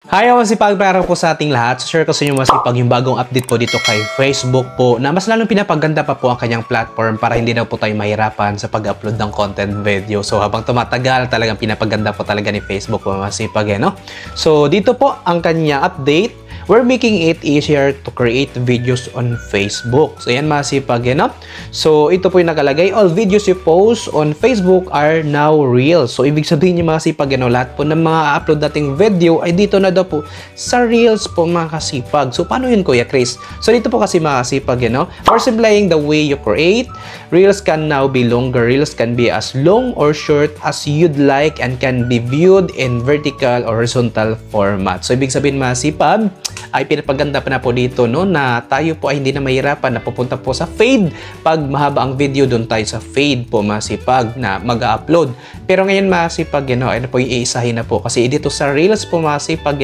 Hi, masipag para po sa ating lahat. Share ko sa inyo masipag yung bagong update po dito kay Facebook po na mas lalong pinapaganda pa po ang kanyang platform para hindi na po tayo mahirapan sa pag-upload ng content video. So habang tumatagal, talagang pinapaganda po talaga ni Facebook po masipag no? So dito po ang kanyang update. We're making it easier to create videos on Facebook. So yan masipag no? So ito po yung nakalagay. All videos you post on Facebook are now real. So ibig sabihin yung masipag no? Lahat po ng mga upload nating video ay dito na daw po sa Reels po mga kasipag. So paano yun Kuya Chris? So dito po kasi mga kasipag no? For simplifying the way you create, Reels can now be longer. Reels can be as long or short as you'd like and can be viewed in vertical or horizontal format. So ibig sabihin mga kasipag, ay pinapaganda pa na po dito no na tayo po ay hindi na mahirapan na pupunta po sa fade. Pag mahaba ang video, doon tayo sa fade po masipag na mag-upload. Pero ngayon masipag ano po iisahin na po kasi dito sa Reels po masipag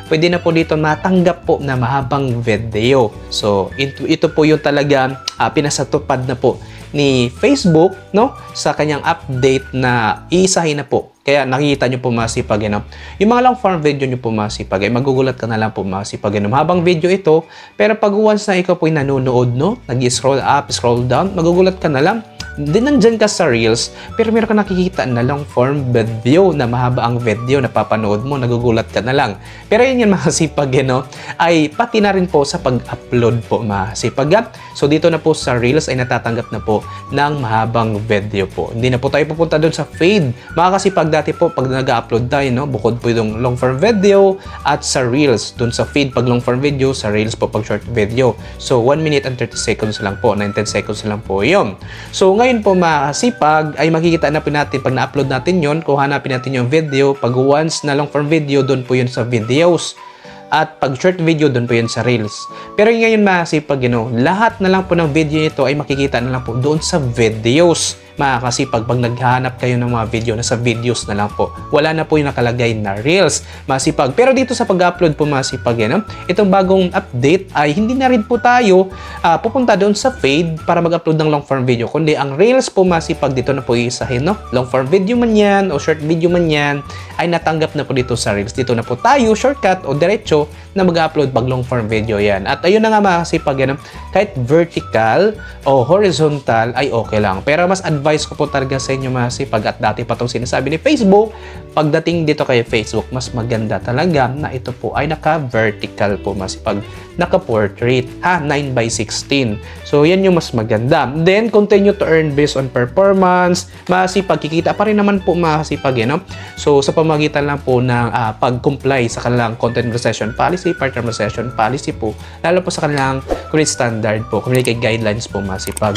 pwede na po dito matanggap po na mahabang video. So ito po yung talaga pinasatupad na po ni Facebook no sa kanyang update na iisahin na po. Kaya nakikita nyo po masipag yung mga long form video nyo po masipag magugulat ka na lang po masipag habang video ito, pero pag once na ikaw po yung nanonood no, nag-scroll up, scroll down, magugulat ka na lang. Din nandyan ka sa Reels, pero meron ka nakikita na long form video na mahaba ang video na papanood mo, nagugulat ka na lang. Pero yun yung masipag ay pati na rin po sa pag-upload po masipag. So dito na po sa Reels ay natatanggap na po ng mahabang video po. Hindi na po tayo pupunta doon sa fade. Mga kasipag dati po pag nag-upload tayo bukod po yung long form video at sa Reels, doon sa feed pag long form video, sa Reels po pag short video. So 1 minute and 30 seconds lang po, 9-10 seconds lang po yun. So ngayon po makasipag ay makikita na po natin pag na-upload natin yon, kung hanapin natin yung video, pag once na long form video, doon po yun sa videos. At pag short video, doon po yun sa Reels. Pero ngayon makasipag lahat na lang po ng video nito ay makikita na lang po doon sa videos. Makakasipag pag naghahanap kayo ng mga video na sa videos na lang po, wala na po yung nakalagay na Reels masipag. Pero dito sa pag-upload po masipag itong bagong update ay hindi na rin po tayo pupunta doon sa fade para mag-upload ng long form video, kundi ang Reels po masipag dito na po iisahin long form video man yan o short video man yan ay natanggap na po dito sa Reels. Dito na po tayo shortcut o diretso na mag-upload pag long form video yan. At ayun na nga makasipag kahit vertical o horizontal ay okay lang, pero mas advice ko po talaga sa inyo masipag at dati pa itong sinasabi ni Facebook, pagdating dito kay Facebook, mas maganda talaga na ito po ay naka-vertical po masipag, naka-portrait 9:16. So yan yung mas maganda. Then continue to earn based on performance. Masipag kikita pa rin naman po masipag So sa pamagitan lang po ng pag-comply sa kanilang content moderation policy, partner moderation policy po, lalo po sa kanilang community standard po, community guidelines po masipag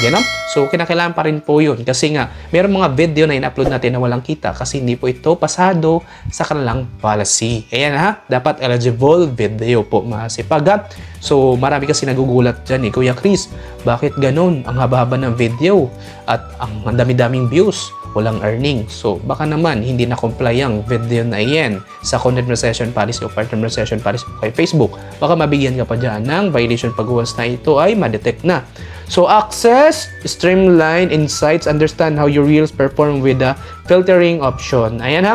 So kinakailangan pa rin po yun kasi nga mayroong mga video na in-upload natin na walang kita kasi hindi po ito pasado sa kanilang policy. Ayan dapat eligible video po masipag. So marami kasi nagugulat dyan Kuya Chris, bakit ganun? Ang haba-haba ng video at ang dami-daming views, walang earning. So baka naman hindi na comply ang video na iyan sa content moderation policy o partner moderation policy kay Facebook. Baka mabigyan ka pa dyan ng violation pag once na ito ay ma-detect na. So access, streamline insights, understand how your Reels perform with the filtering option. Ayan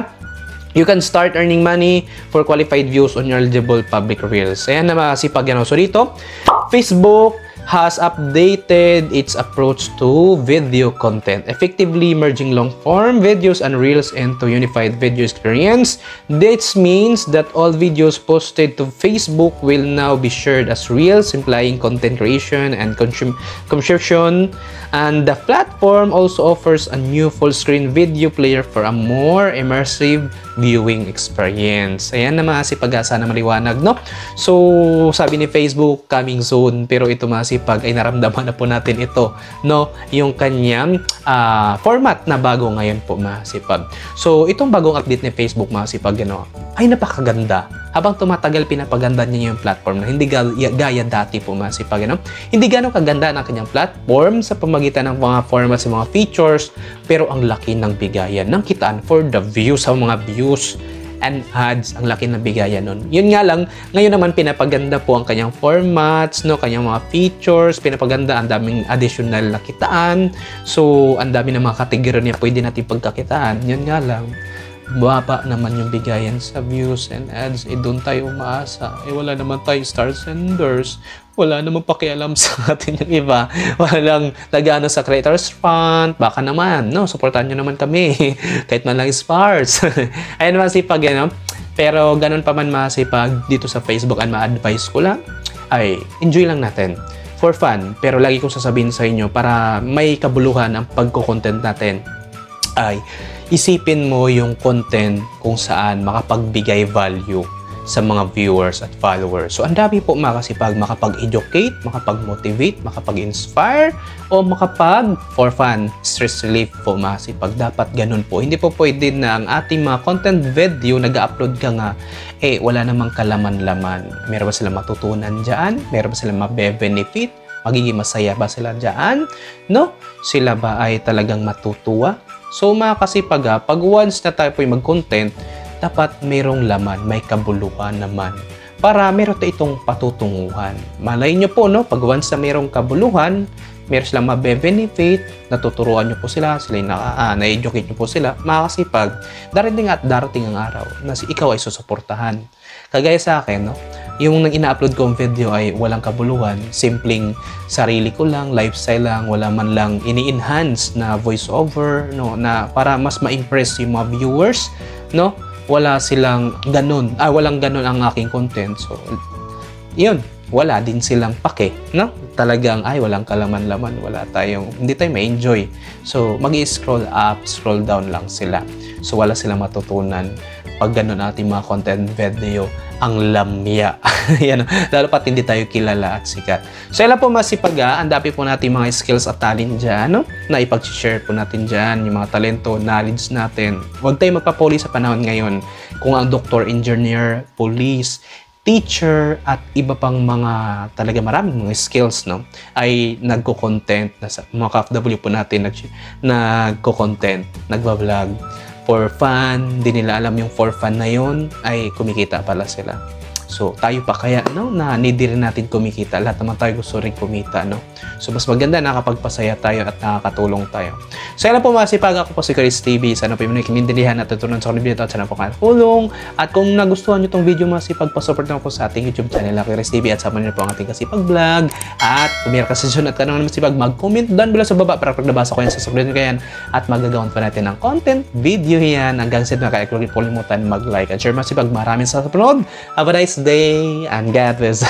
You can start earning money for qualified views on your eligible public Reels. Ayan na masipag So dito, Facebook has updated its approach to video content, effectively merging long-form videos and Reels into unified video experience. This means that all videos posted to Facebook will now be shared as Reels, implying content creation and consumption. And the platform also offers a new full-screen video player for a more immersive viewing experience. Ayan na masipag, sana maliwanag So sabi ni Facebook, coming soon, pero ito masipag ay naramdaman na po natin ito yung kanyang format na bago ngayon po masipag. So itong bagong update ni Facebook masipag ay napakaganda. Habang tumatagal pinapaganda niya yung platform na hindi gaya dati po masipag Hindi gano'ng kaganda ng kanyang platform sa pamagitan ng mga formats sa mga features, pero ang laki ng bigayan ng kitaan for the views, sa mga views and ads, ang laki ng bigayan nun. Yun nga lang, ngayon naman pinapaganda po ang kanyang formats, kanyang mga features, pinapaganda, ang daming additional na kitaan. So, ang dami ng mga kategorya niya pwede natin pagkakitaan. Yun nga lang, baba naman yung bigayan sa views and ads, doon tayo umaasa. Wala naman tayo star senders. Wala namang pakialam sa atin yung iba. Walang nag-ano sa Creators Fund. Baka naman, no? Supportan nyo naman kami. Kahit man lang stars. Ayun, masipag, Pero ganun pa man masipag dito sa Facebook, ang ma-advise ko lang ay enjoy lang natin. For fun. Pero lagi kong sasabihin sa inyo para may kabuluhan ang pagko-content natin ay isipin mo yung content kung saan makapagbigay value sa mga viewers at followers. So, ang dami po makasipag makapag-educate, makapag-motivate, makapag-inspire, o for fun, stress relief po masipag. Dapat ganun po. Hindi po pwede na ang ating mga content video, nag-upload ka nga, wala namang kalaman-laman. Meron ba silang matutunan dyan? Meron ba silang mabe-benefit? Magiging masaya ba sila dyan? No? Sila ba ay talagang matutuwa? So, mga kasipag, pag once na tayo po mag-content, dapat mayroong laman, may kabuluhan naman. Para meron tayo itong patutunguhan. Malay nyo po, no? Pag once na mayroong kabuluhan, meron silang mabe-benefit, natuturuan nyo po sila, na-educate nyo po sila, makakasipag, darating at darating ang araw na ikaw ay susuportahan. Kagaya sa akin, no? Yung nang ina-upload kong video ay walang kabuluhan, simpleng sarili ko lang, lifestyle lang, wala man lang ini-enhance na voiceover, no? Na para mas ma-impress yung mga viewers, no? Wala silang ganun, walang ganun ang aking content. So, yun, wala din silang pake, no? Talagang, walang kalaman-laman, hindi tayo ma-enjoy. So, mag-i-scroll up, scroll down lang sila. So, wala silang matutunan. Pag ganun ating mga content video, ang lamya. Yan, lalo pat hindi tayo kilala at sikat. So, ilan po masipag, ang dami po natin mga skills at talent dyan, no? Na ipag-share po natin dyan, yung mga talento, knowledge natin. Huwag tayo magpapuli sa panahon ngayon. Kung ang doctor, engineer, police, teacher, at iba pang mga talaga maraming mga skills, no? Ay nagko-content, mga ka-FW po natin nagko-content, nagbablog. For fun, di nila alam yung for fun na yun, ay kumikita pala sila. So, tayo pa kaya, no? Na need rin natin kumikita. Lahat naman tayo gusto rin kumita, no? So, mas maganda nakapagpasaya tayo at nakakatulong tayo. So, yan po masipag. Ako po si Chris TV. Sana po yung kinintindihan at tutunan sa video at sana po katulong. At kung nagustuhan nyo itong video masipag, pasupport naman po sa ating YouTube channel na Chris TV at sama nyo po ang ating kasipag vlog. At kung mayroon ka session at kanang masipag, mag-comment down below sa baba para pag nabasa ko yan, sasagutin ko yan. At magagawan pa natin ng content video yan. Hanggang sa na kaya kung kalimutan mag-like at share masipag. Maraming sa panood. Have a nice day and God bless.